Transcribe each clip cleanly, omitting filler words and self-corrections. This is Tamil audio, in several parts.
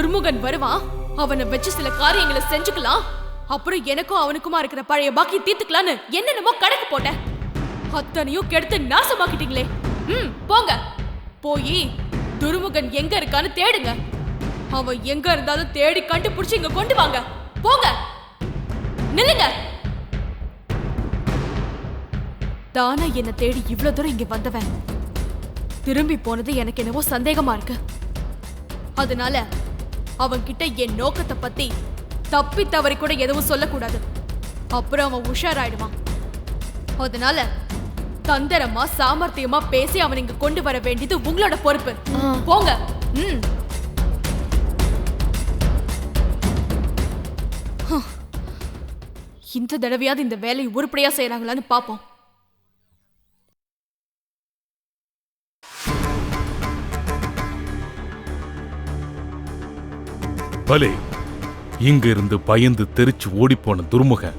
துர்முகன் வருவான், அவனை வச்சு சில காரியங்களை செஞ்சுக்கலாம், அப்புறம் எனக்கும் அவனுக்குமா இருக்கிற பழைய பாக்கி தீர்த்துக்கலான்னு என்னென்னமோ கணக்கு போட்டேன். அத்தனையும் கெடுத்து நாசமாக்கிட்டீங்களே. போங்க, போய் துர்முகன் எங்க இருக்கான்னு தேடுங்க. அவன் எங்க இருந்தாலும் தேடி கண்டுபிடிச்சு இங்க கொண்டு வாங்க. போங்க, நில்லுங்க. தானா என்ன தேடி இவ்வளவு தூரம் இங்க வந்தவன் திரும்பி போனது எனக்கு என்னவோ சந்தேகமா இருக்கு. அதனால அவன்கிட்ட என் நோக்கத்தை பத்தி தப்பி தவறி கூட எதுவும் சொல்லக்கூடாது. அப்புறம் அவன் உஷாராயிடுவான். அதனால தந்திரமா சாமர்த்தியமா பேசி அவன் இங்க கொண்டு வர வேண்டியது உங்களோட பொறுப்பு. போங்க. இந்த தடவையாவது இந்த வேலையை உருப்படியா செய்யறாங்களான்னு பாப்போம். பலே, இங்கிருந்து பயந்து தெரிச்சு ஓடிப்போன துர்முகன்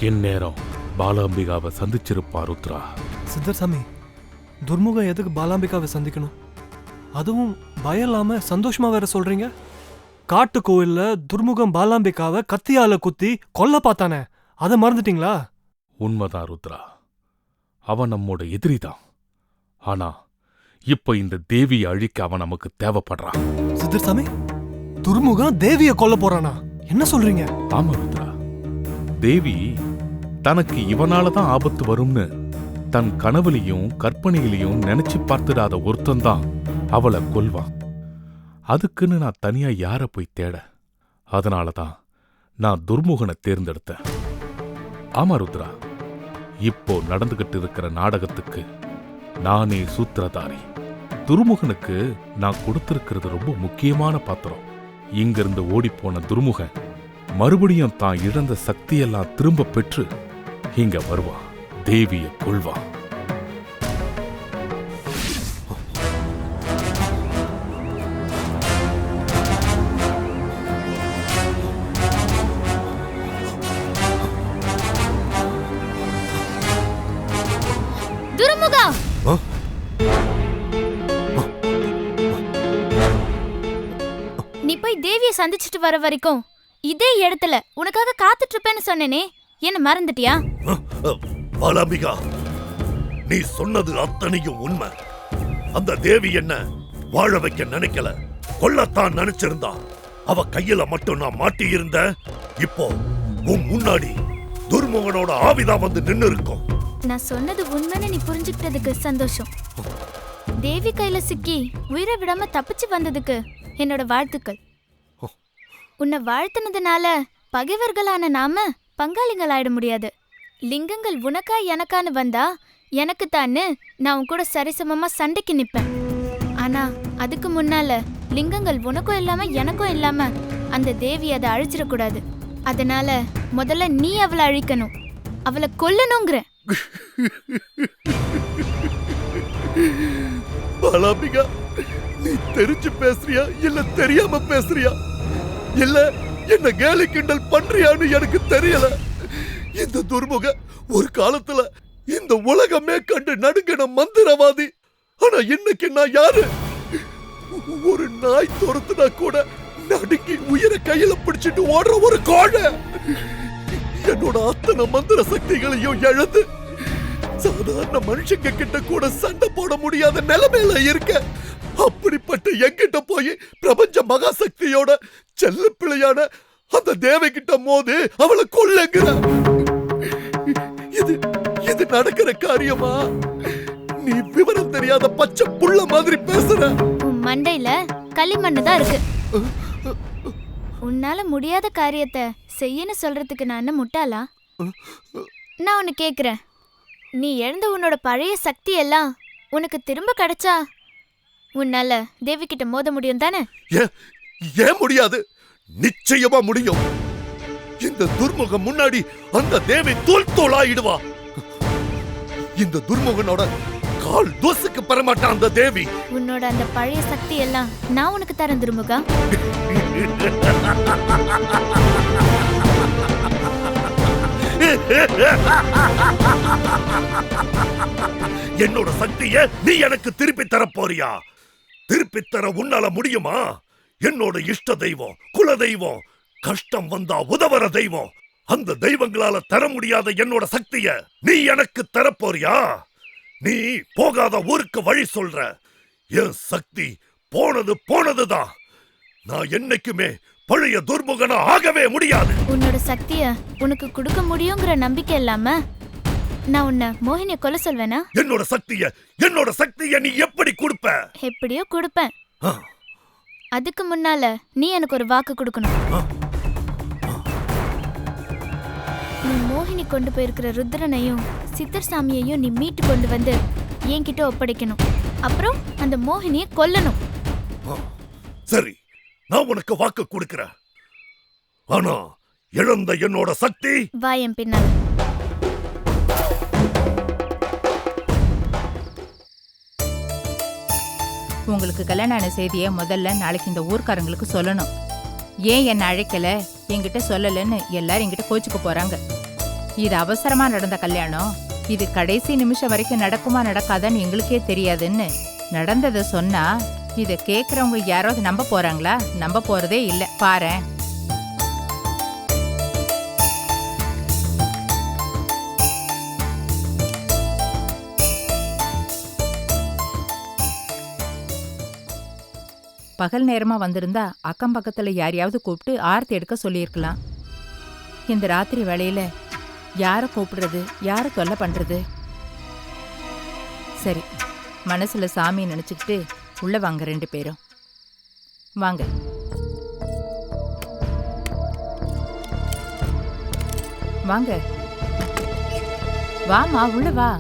எந்நேரம் பாலாம்பிகாவை சந்திச்சிருப்பா. ருத்ரா, சித்தர்சாமி, துர்முகம் எதுக்கு பாலாம்பிகாவை சந்திக்கணும்? அதுவும் பயம் இல்லாம சந்தோஷமா வேற சொல்றீங்க. காட்டு கோயில்ல துர்முகம் பாலாம்பிகாவை கத்தியால குத்தி கொல்ல பார்த்தானே, அதை மறந்துட்டீங்களா? உண்மைதான் ருத்ரா, அவன் நம்மோட எதிரிதான். ஆனா இப்ப இந்த தேவியை அழிக்க அவன் நமக்கு தேவைப்படுறான். சித்தர்சாமி, துர்முகம் தேவியை கொல்ல போறானா? என்ன சொல்றீங்க? ஆமா ருத்ரா, தேவி தனக்கு இவனாலதான் ஆபத்து வரும்னு தன் கனவுலையும் கற்பனையிலையும் நினைச்சு பார்த்துடாத ஒருத்தன்தான் அவளை கொல்வான். அதுக்குன்னு நான் தனியா யார போய் தேட? அதனாலதான் நான் துர்முகனை தேர்ந்தெடுத்தேன். ஆமா ருத்ரா, இப்போ நடந்துகிட்டு இருக்கிற நாடகத்துக்கு நானே சூத்திரதாரி. துர்முகனுக்கு நான் கொடுத்திருக்கிறது ரொம்ப முக்கியமான பாத்திரம். இங்கிருந்து ஓடிப்போன துர்முகன் மறுபடியும் தான் இழந்த சக்தியெல்லாம் திரும்ப பெற்று இங்க வருவான், தேவியை கொல்வான். துர்முகம், நீ போய் தேவியை சந்திச்சுட்டு வர வரைக்கும் இதே இடத்துல உனக்காக காத்துட்டு இருப்பேன்னு சொன்னேனே, என்ன மறந்துட்டியா? பாலாம்பிகா, நீ சொன்னது அத்தனையும் உண்மை. அந்த தேவி என்ன வாழ வைக்க நினைக்கல, கொல்லத்தான் நினைச்சிருந்தா. அவ கையில மட்டும் நான் மாட்டி இருந்த, இப்போ உன் முன்னாடி துர்முகனோட ஆவிதான் வந்து நின்னு இருக்கும். நான் சொன்னது உண்மைன்னு நீ புரிஞ்சுக்கிட்டதுக்கு சந்தோஷம். தேவி கையில சிக்கி உயிரை விடாம தப்பிச்சு வந்ததுக்கு என்னோட வாழ்த்துக்கள். உன்னை வாழ்த்துனதுனால பகைவர்களான நாம பங்காளிகள் ஆயிட முடியாது. லிங்கங்கள் உனக்கா எனக்கான்னு வந்தா எனக்கு தான்னு நான் உன் கூட சரிசமமா சண்டைக்கு நிப்பேன். ஆனா அதுக்கு முன்னால லிங்கங்கள் உனக்கும் இல்லாம எனக்கும் இல்லாம அந்த தேவி அதை அழிச்சிடக்கூடாது. அதனால முதல்ல நீ அவளை அழிக்கணும், அவளை கொல்லணுங்கிற. பாலாம்பிகா, நீ தெரிஞ்சு பேசுறியா இல்ல தெரியாம பேசுறியா, இல்ல என்ன கேலி கிண்டல் பண்றியான்னு எனக்கு தெரியல. இந்த துர்முக ஒரு காலத்துல இந்த உலகமே கண்டு நடுங்கின மந்திரவாதி. ஆனா இன்னைக்கு நான் யாரு? ஒரு நாய் துரத்துனா கூட நடுங்கி உயிரை கையில பிடிச்சிட்டு ஓடுற ஒரு கோழை. என்னோட அத்தனை மந்திர சக்திகளையும் இழந்து சாதாரண மனுஷங்க கிட்ட கூட சண்டை போட முடியாத நிலைமையில இருக்க. அப்படிப்பட்ட என்கிட்ட போய் பிரபஞ்ச மகாசக்தியோட செல்ல பிள்ளையான அந்த தேவை கிட்ட மோது அவளை கொல்லுங்கிற. இது நடக்கிற காரியமா? நீ விவரம் தெரியாத பச்சை புள்ள மாதிரி பேசுற. உன் மண்டையில களிமண்ணு தான் இருக்கு. உன்னால முடியாத காரியத்தை செய்யன்னு சொல்றதுக்கு நான் என்ன முட்டாளா? நான் உன்னை கேக்குறேன், நீ இழந்த உன்னோட பழைய சக்தி எல்லாம் உனக்கு திரும்ப கிடைச்சா உன்னால தேவி கிட்ட மோத முடியும் தானே? ஏன் முடியாது? நிச்சயமா முடியும். இந்த துர்முகம் முன்னாடி அந்த தேவி தூள் தூளாயிடுவா. இந்த துர்முகனோட கால் தூசுக்கு பெறமாட்டான் அந்த தேவி. உன்னோட அந்த பழைய சக்தி எல்லாம் நான் உனக்கு தரேன் துர்முகா. என்னோட சக்தியை நீ எனக்கு திருப்பி தர போறியா? திருப்பி தர உன்னால முடியுமா? என்னோட இஷ்ட தெய்வம், குல தெய்வம், கஷ்டம் வந்தா உதவற தெய்வம். அந்த தெய்வங்களால தர முடியாத என்னோட சக்திய நீ எனக்கு தரப்போறியா? நீ போகாத ஊருக்கு வழி சொல்ற. என் சக்தி போனதுதான். நான் என்னைக்குமே பழைய துர்முகனா ஆகவே முடியாது. உன்னோட சக்திய உனக்கு கொடுக்க முடியுங்கிற நம்பிக்கை இல்லாம நான் உன்னை மோகினிய கொல்ல சொல்வேனா? என்னோட சக்திய நீ எப்படி கொடுப்ப? எப்படியோ கொடுப்பேன். ஆ, அதுக்கு முன்னால நீ எனக்கு ஒரு வாக்கு கொடுக்கணும். ஆ. நீ மோகினி கொண்டு போயிருக்கிற ருத்ரனையும் சித்தர் சாமியையும் நீ மீட்டு கொண்டு வந்து என்கிட்ட ஒப்படைக்கணும். அப்புறம் அந்த மோகினிய கொல்லணும். சரி, நான் உனக்கு வாக்கு கொடுக்கிறேன். ஆனா இழந்த என்னோட சக்தி வாயம் பின்னால். உங்களுக்கு கல்யாணம் ஆன செய்தியை முதல்ல நாளைக்கு இந்த ஊர்க்காரங்களுக்கு சொல்லணும். ஏன் என்னை அழைக்கல, என்கிட்ட சொல்லலன்னு எல்லாரும் என்கிட்ட கோச்சுக்க போறாங்க. இது அவசரமா நடந்த கல்யாணம். இது கடைசி நிமிஷம் வரைக்கும் நடக்குமா நடக்காதான்னு எங்களுக்கே தெரியாதுன்னு நடந்ததை சொன்னா இதை கேட்கறவங்க யாராவது நம்ப போறாங்களா? நம்ப போறதே இல்லை. பாரேன். பகல் நேரமா வந்திருந்தா அக்கம் பக்கத்துல யாரையாவது கூப்பிட்டு ஆர்த்தி எடுக்க சொல்லியிருக்கலாம். இந்த ராத்திரி வேளையில யாரை கூப்பிடுறது, யாரை தொல்லை பண்றது? சரி, மனசுல சாமி நினைச்சுக்கிட்டு உள்ள வாங்க 2 பேரும். வாங்க. வாங்க, வாமா, உள்ள வா.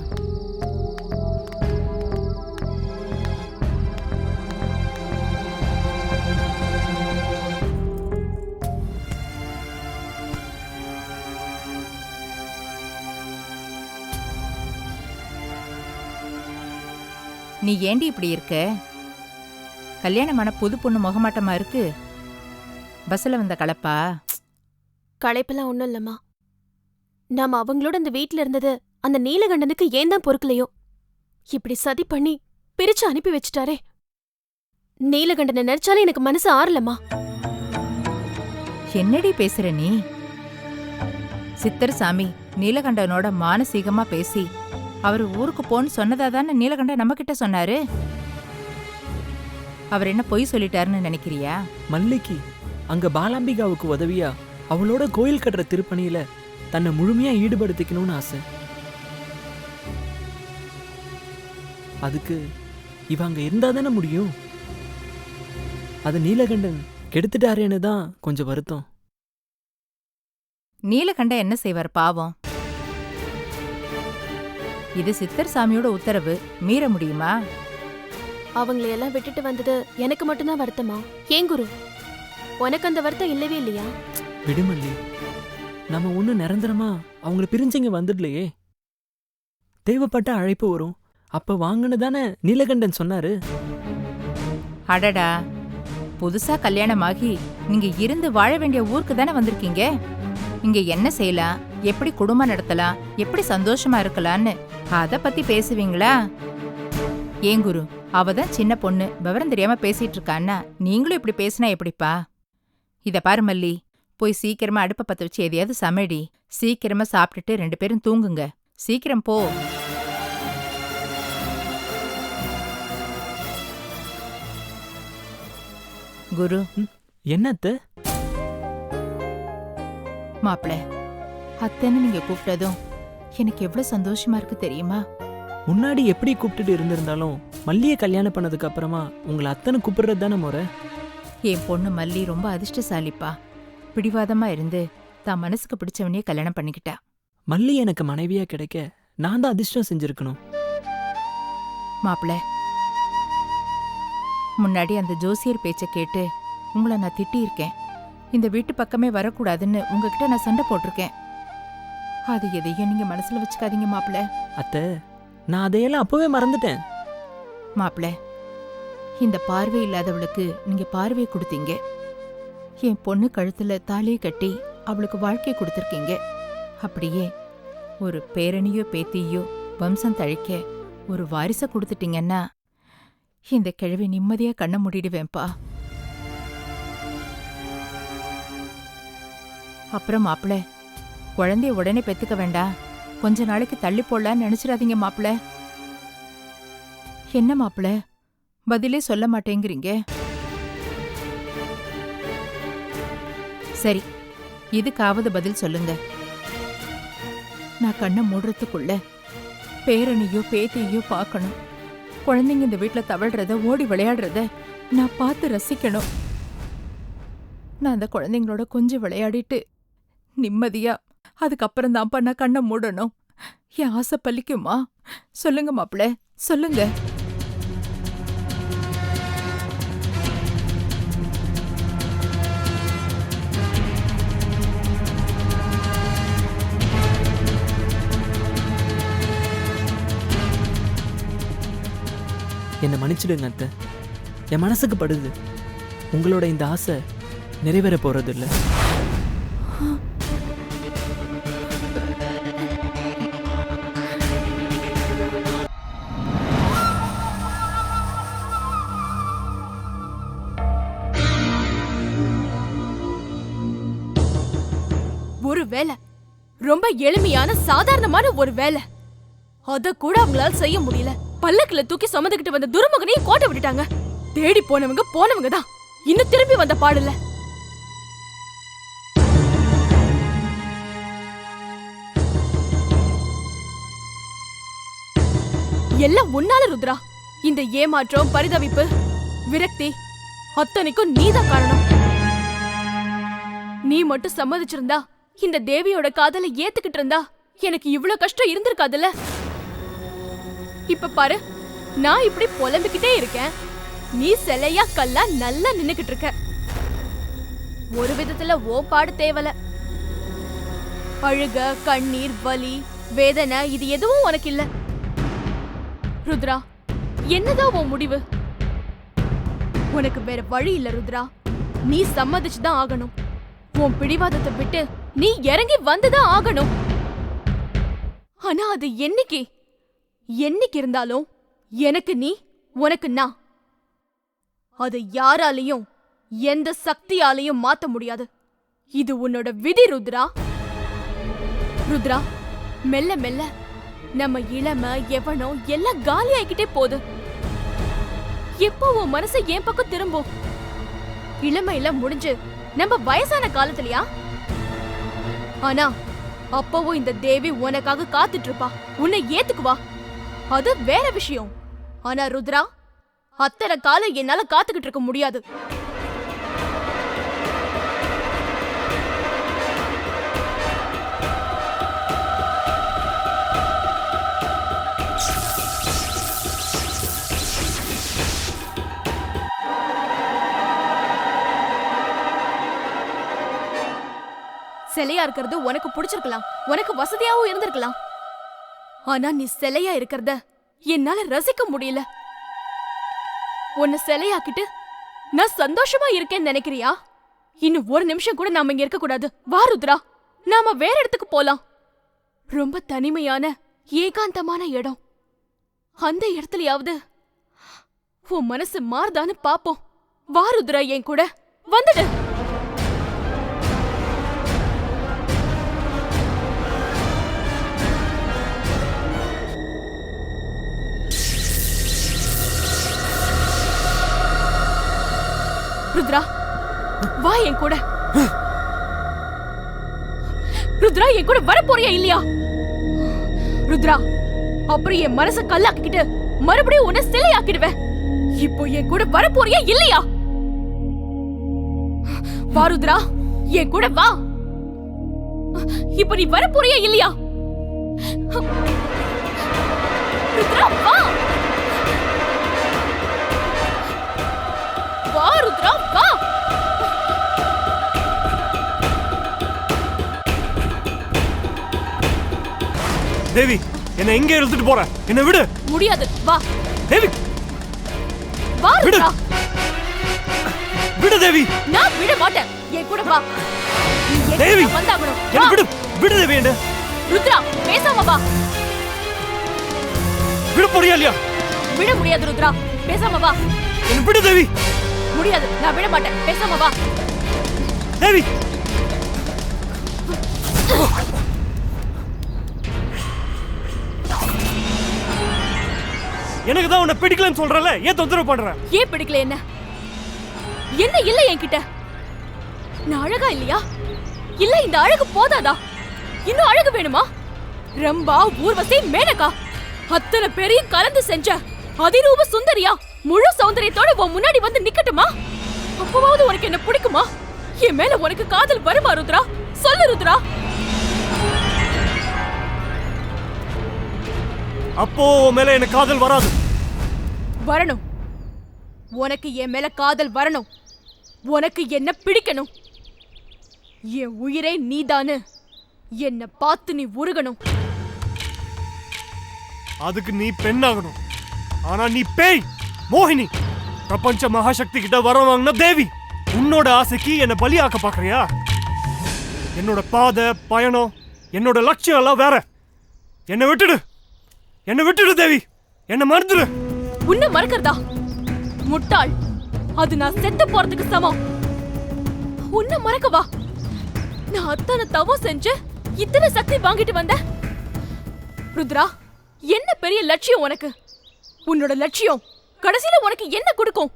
நீ ஏண்டி இப்படி இருக்க? கல்யாணமான புது பொண்ணு முகமாட்டமா இருக்கு. பஸ்ல வந்த கலப்பா? களைப்பெல்லாம் ஒண்ணும் இல்லம்மா. நாம அவங்களோட இந்த வீட்ல இருந்தது அந்த நீலகண்டனுக்கு ஏன் தான் பொறுக்கலையோ, இப்படி சதி பண்ணி பிரிச்சு அனுப்பி வச்சுட்டாரே. நீலகண்டனை நினைச்சாலே எனக்கு மனசு ஆறலம்மா. என்னடி பேசுற நீ? சித்தர் சாமி நீலகண்டனோட மானசீகமா பேசி அவர் ஊருக்கு போன்னு சொன்னதா தானே நீலகண்டன் நம்ம கிட்ட சொன்னாரு. அவர் என்ன பொய் சொல்லிட்டாருன்னு நினைக்கிறியா? மல்லிக்கு அங்க பாலாம்பிகாவுக்கு உதவியா அவளோட கோயில் கட்டுற திருப்பணியில தன்னை முழுமையா ஈடுபடுத்திக்கணும்னு ஆசை. அதுக்கு இவ அங்க இருந்தா தானே முடியும். அது நீலகண்டன் கெடுத்துட்டாரேன்னு தான் கொஞ்சம் வருத்தம். நீலகண்டன் என்ன செய்வார் பாவம்? இது சித்தர் சாமியோட உத்தரவு, மீற முடியுமா? அவங்களையெல்லாம் விட்டுட்டு வந்தது எனக்கு மட்டும்தான் வருத்தமா? ஏன் குரு, உனக்கு அந்த வருத்தம் இல்லவே இல்லையா? விடுமல்லி, நம்ம ஒண்ணு நிரந்தரமா அவங்கள பிரிஞ்சுங்க வந்துடலையே. தேவைப்பட்ட அழைப்பு வரும், அப்ப வாங்கன்னு தானே நீலகண்டன் சொன்னாரு. அடடா, புதுசா கல்யாணமாகி நீங்க இருந்து வாழ வேண்டிய ஊருக்கு தானே வந்திருக்கீங்க. இங்க என்ன செய்யலாம், எப்படி குடும்பம் நடத்தலாம், எப்படி சந்தோஷமா இருக்கலான்னு அத பத்தி பேசுவீங்களா? ஏன் குரு, அவதான் சின்ன பொண்ணு, விவரம் தெரியாம பேசிட்டு இருக்கான்னா நீங்களும் இப்படி பேசினா எப்படிப்பா? இத பாரு மல்லி, போய் சீக்கிரமா அடுப்ப பத்த வச்சு எதையாவது சமைடி. சீக்கிரமா சாப்பிட்டுட்டு 2 பேரும் தூங்குங்க. சீக்கிரம் போ. குரு, என்னத்த? மாப்பிள, அத்தனை நீங்க கூப்பிட்டதும் எனக்கு எவ்வளவு சந்தோஷமா இருக்கு தெரியுமா? முன்னாடி எப்படி கூப்பிட்டுட்டு இருந்திருந்தாலும் மல்லிய கல்யாணம் பண்ணதுக்கு அப்புறமா உங்களை அத்தனை கூப்பிடுறது தானே முறை. என் பொண்ணு மல்லி ரொம்ப அதிர்ஷ்டசாலிப்பா. பிடிவாதமா இருந்து தான் மனசுக்கு பிடிச்சவனையே கல்யாணம் பண்ணிக்கிட்டா. மல்லி எனக்கு மனைவியா கிடைக்க நான் தான் அதிர்ஷ்டம் செஞ்சிருக்கணும். மாப்பிள, முன்னாடி அந்த ஜோசியர் பேச்ச கேட்டு உங்களை நான் திட்டியிருக்கேன். இந்த வீட்டு பக்கமே வரக்கூடாதுன்னு உங்ககிட்ட நான் சண்டை போட்டிருக்கேன். அது எதையும் நீங்க மனசுல வச்சுக்காதீங்க மாப்பிள. அத்தை, நான் அதையெல்லாம் அப்பவே மறந்துட்டேன். மாப்பிள, இந்த பார்வை இல்லாதவளுக்கு நீங்க பார்வை கொடுத்தீங்க. என் பொண்ணு கழுத்துல தாலியை கட்டி அவளுக்கு வாழ்க்கை கொடுத்துருக்கீங்க. அப்படியே ஒரு பேரனியோ பேத்தியோ வம்சம் தழைக்க ஒரு வாரிசை கொடுத்துட்டீங்கன்னா இந்த கிழவி நிம்மதியா கண்ண மூடிடுவேன்பா. அப்புறம் மாப்பிள, குழந்தைய உடனே பெத்துக்க வேண்டாம், கொஞ்ச நாளைக்கு தள்ளி போடலான்னு நினைச்சிடாதீங்க மாப்பிள. என்ன மாப்பிள, பதிலே சொல்ல மாட்டேங்கிறீங்க? சரி, இதுக்காவது பதில் சொல்லுங்க. நான் கண்ணை மூடுறதுக்குள்ள பேரனையோ பேத்தியோ பார்க்கணும். குழந்தைங்க இந்த வீட்டுல தவழ்றத, ஓடி விளையாடுறத நான் பார்த்து ரசிக்கணும். நான் அந்த குழந்தைங்களோட கொஞ்சம் விளையாடிட்டு நிம்மதியா அதுக்கப்புறம் தான்ப்பா நான் கண்ணை மூடணும். என் ஆசை பலிக்குமா? சொல்லுங்க மாப்பிள்ள, சொல்லுங்க. என்னை மன்னிச்சிடுங்க அத்தை. என் மனசுக்கு படுது. உங்களோட இந்த ஆசை நிறைவேற போறது இல்லை. ஒரு வேலை, ரொம்ப எளிமையான சாதாரணமான ஒரு வேலை, அத கூட அவங்களால செய்ய முடியல. பல்லக்குல தூக்கி சுமந்துக்கிட்டு வந்த துர்முகனையும் கோட்டை விட்டுட்டாங்க. தேடி போனவங்க தான் இன்னும் திரும்பி வந்த பாடல. எல்லாம் உன்னால ருத்ரா. இந்த ஏமாற்றம், பரிதவிப்பு, விரக்தி அத்தனைக்கும் நீதான் காரணம். நீ மட்டும் சம்மதிச்சிருந்தா, இந்த தேவியோட காதலை ஏத்துக்கிட்டு இருந்தா எனக்கு இவ்வளவு கஷ்டம் இருந்திருக்காதுல்ல. இப்ப பாரு, நான் இப்படி புலம்பிக்கிட்டே இருக்கேன், நீ சிலையா கல்லா நல்லா நின்னுக்கிட்டு இருக்க. ஒரு விதத்துல ஓ பாடு தேவல. அழுக, கண்ணீர், வலி, வேதனை இது எதுவும் உனக்கு இல்ல. ருத்ரா, என்னதான் உன் முடிவு? உனக்கு வேற வழி இல்ல ருத்ரா. நீ சம்மதிச்சுதான் ஆகணும். உன் பிடிவாதத்தை விட்டு நீ இறங்கி வந்துதான் ஆகணும். ஆனா அது என்னைக்கு இருந்தாலும் எனக்கு நீ, உனக்கு நான். அது யாராலையும் எந்த சக்தியாலையும் மாத்த முடியாது. இது உன்னோட விதி ருத்ரா. ருத்ரா, மெல்ல மெல்ல நம்ம இளமை, எவனோ எல்லாம் காலி ஆகிக்கிட்டே போகுது. எப்போ உன் மனசு என் பக்கம் திரும்பும்? இளமையில முடிஞ்சு நம்ம வயசான காலத்துலயா? ஆனா அப்பவும் இந்த தேவி உனக்காக காத்துட்டு இருப்பா, உன்னை ஏத்துக்குவா. அது வேற விஷயம். ஆனா ருத்ரா, அத்தனை காலம் என்னால காத்துக்கிட்டு இருக்க முடியாது. சிலையா இருக்கிறது உனக்கு பிடிச்சிருக்கலாம், உனக்கு வசதியாவும் இருந்திருக்கலாம். ஆனா நீ சிலையா இருக்கிறத என்னால ரசிக்க முடியல. உன்னை சிலையாக்கிட்டு நான் சந்தோஷமா இருக்கேன்னு நினைக்கிறியா? இன்னும் ஒரு நிமிஷம் கூட நாம இங்க இருக்க கூடாது. வா ருத்ரா, நாம வேற இடத்துக்கு போலாம். ரொம்ப தனிமையான ஏகாந்தமான இடம். அந்த இடத்துலயாவது உன் மனசு மாறுதான்னு பாப்போம். வா ருத்ரா, என் கூட வந்துடு. ருத்ரா, வா என் கூட. ருத்ரா, என் கூட வர போறியா இல்லையா? ருத்ரா, அப்புறம் என் மனச கல்லாக்கிட்டு மறுபடியும் உன்னை சிலையாக்கிடுவேன். இப்போ என் கூட வர போறியா இல்லையா? வா ருத்ரா, என் கூட வா. இப்போ நீ வர போறியா இல்லையா? ருத்ரா, வா. வா ருத்ரா, வா. தேவி, என்ன எங்க இழுத்துட்டு போற? என்ன விடு. முடியாது, வா. தேவி, வா ருத்ரா. விடு தேவி. நான் விட மாட்டேன். என் கூட வா. தேவி, வந்தாகணும். என்ன விடு. விடு தேவி. என்ன ருத்ரா, பேசாம வா. விட போறியா இல்லையா? விட முடியாது ருத்ரா, பேசாம வா. என்ன விடு தேவி. முடியாது, நான் விட மாட்டேன். பேசாம வா. தேவி, எனக்கு தான் உன்னை பிடிக்கலன்னு சொல்றல, ஏன் தொந்தரவு பண்ற? ஏன் பிடிக்கல? என்ன என்ன இல்ல என்கிட்ட? நான் அழகா இல்லையா? இல்ல இந்த அழகு போதாதா? இன்னும் அழகு வேணுமா? ரம்பா, ஊர்வசி, மேனகா அத்தனை பேரையும் கலந்து செஞ்ச அதிரூப சுந்தரியா முழு சௌந்தரியத்தோட உன் முன்னாடி வந்து நிக்கட்டுமா? அப்பவாவது உனக்கு என்ன பிடிக்குமா? என் மேல உனக்கு காதல் வருமா ருத்ரா? சொல்லு ருத்ரா. அப்போ மேல எனக்கு காதல் வராது. வரணும். உனக்கு என் மேல காதல் வரணும். உனக்கு என்ன பிடிக்கணும். என் உயிரே நீதானு என்ன பார்த்து நீ உருகணும். அதுக்கு நீ பெண்ணாகணும். ஆனா நீ பேய், மோகினி, பிரபஞ்ச மகாசக்தி கிட்ட வர வாங்கின தேவி. உன்னோட ஆசைக்கு என்ன பலியாக்க பாக்குறியா? என்னோட பாதை, பயணம், என்னோட லட்சியம் எல்லாம் வேற. என்ன விட்டுடு, என்ன விட்டுடு தேவி, என்ன மறந்துடு. உன்னை மறக்கிறதா? முட்டாள், அது நான் செத்து போறதுக்கு சமம். உன்னை மறக்கவா? நான் அத்தனை தவம் செஞ்சு இத்தனை சக்தி வாங்கிட்டு வந்த ருத்ரா. என்ன பெரிய லட்சியம் உனக்கு? உன்னோட லட்சியம் கடைசியில உனக்கு என்ன கொடுக்கும்?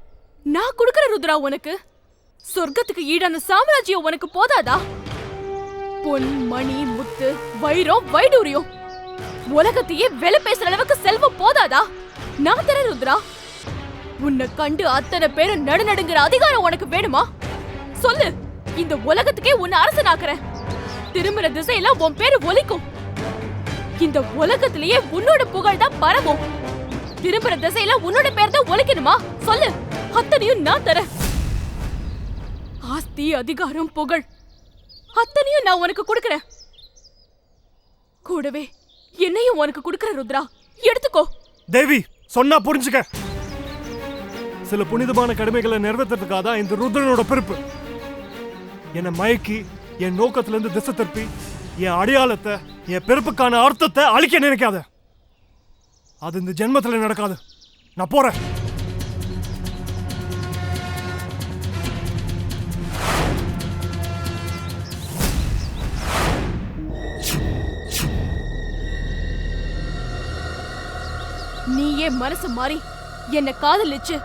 நான் கொடுக்கிற ருத்ரா உனக்கு சொர்க்கத்துக்கு ஈடான சாம்ராஜ்யம் உனக்கு போதாதா? பொன், மணி, முத்து, வைரம், வைடூரியம், உலகத்தையே வெல பேசுற அளவுக்கு செல்வம் போதாதா? நான் தர ருத்ரா. உன்னை கண்டு அத்தனை பேரும் நடுநடுங்கிற அதிகாரம் உனக்கு வேணுமா? சொல்லு. இந்த உலகத்துக்கே உன்னை அரசனாக்குறேன். திரும்புற திசையில உன் பேரு ஒலிக்கும். இந்த உலகத்திலேயே உன்னோட புகழ் தான் பரவும். திரும்புற திசையில உன்னோட பேர் தான் ஒலிக்கணுமா? சொல்லு. அத்தனையும் நான் தரேன். ஆஸ்தி, அதிகாரம், புகழ் அத்தனையும் நான் உனக்கு கொடுக்கறேன். கூடவே என்னையும் உனக்கு கொடுக்கற ருத்ரா. எடுத்துக்கோ. தேவி, சொன்னா புரிஞ்சுக்க. சில புனிதமான கடமைகளை நிறைவேற்றதுக்காக தான் இந்த ருத்ரனோட பிறப்பு. என்னை மயக்கி என் நோக்கத்துல இருந்து திசை திருப்பி என் அடையாளத்தை, என் பிறப்புக்கான அர்த்தத்தை அழிக்க நினைக்காத. அது இந்த ஜென்மத்துல நடக்காது. நான் போறேன். நீயே மனசு மாறி என்ன காதலிச்சு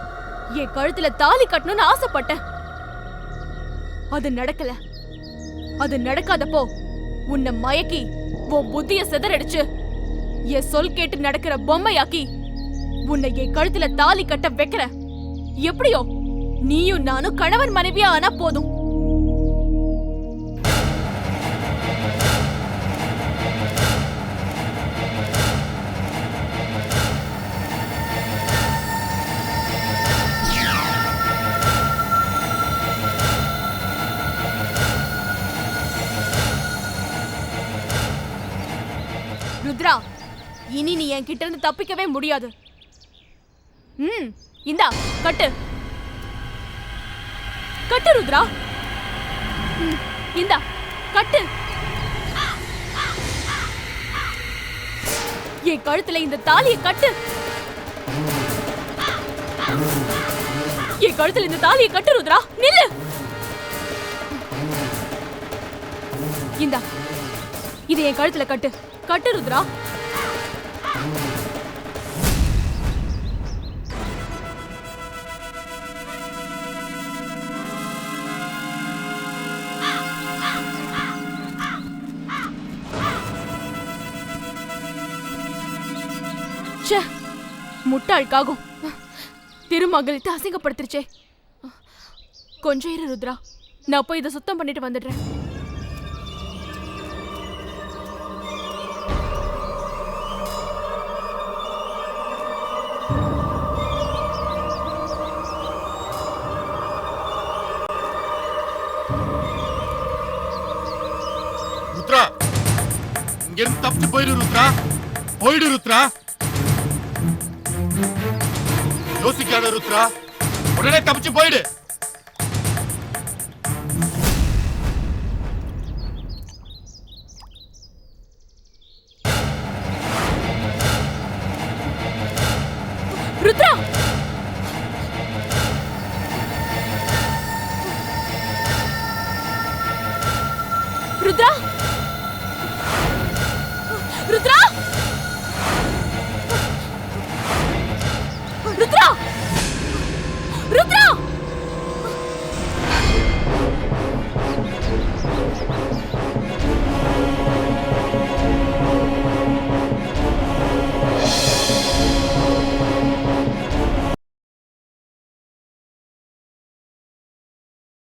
என் கழுத்துல தாலி கட்டணும்னு ஆசைப்பட்டேன். அது நடக்கல. அது நடக்காதப்போ உன்னை மயக்கி உன் புத்திய சிதறடிச்சு என் சொல் கேட்டு நடக்கிற பொம்மையாக்கி உன்னை என் கழுத்துல தாலி கட்ட வைக்கிற. எப்படியோ நீயும் நானும் கணவன் மனைவியா ஆனா போதும். ருத்ரா, இனி நீ என் கிட்ட இருந்து தப்பிக்கவே முடியாது. இந்தா கட்டு. கட்டு ருத்ரா. இந்தா கட்டு. என் கழுத்துல இந்த தாலியை கட்டு. என் கழுத்துல இந்த தாலியை கட்டு ருத்ரா. நில்லு. இந்தா இது என் கழுத்துல கட்டு. கட்டு ருத்ரா. முட்டாளுக்காகும் திருமகளிட்டு அசிங்கப்படுத்திருச்சே. கொஞ்சம் இரு ருத்ரா, நான் போய் இதை சுத்தம் பண்ணிட்டு வந்துடுறேன். ருத்ரா, இங்க இருந்து தப்பிச்சு போயிடு ருத்ரா. போயிடு ருத்ரா. யோசிக்காத ருத்ரா, உடனே தப்பிச்சு போயிடு. ருத்ரா